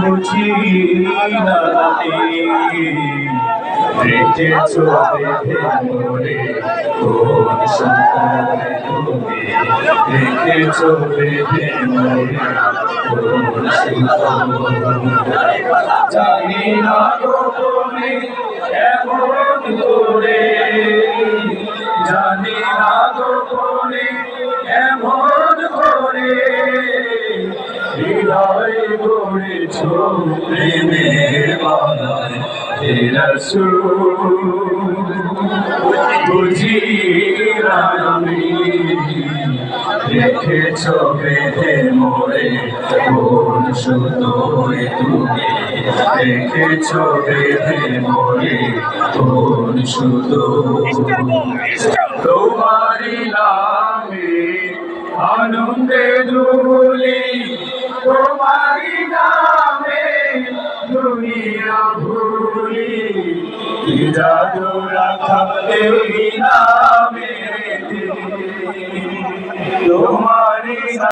বুঝি না রেখেছ বেঁধে মোরে কোন সম্পর্কে তুমি রেখেছ বেঁধে মোরে কোন জানি না গোপনে এমন করে জানি না গোপনে এমন করে হৃদয় গড়েছ প্রেমের বানায় হে রাসূল বুঝি না আমি রেখেছ বেঁধে মোরে কোন সুতোয় তুমি রেখেছ বেঁধে মোরে কোন সুতোয় তোমারি নামে আনন্দে দুলি তোমারি নামে দুনিয়া ভুলি জাদু রাখা এই নামে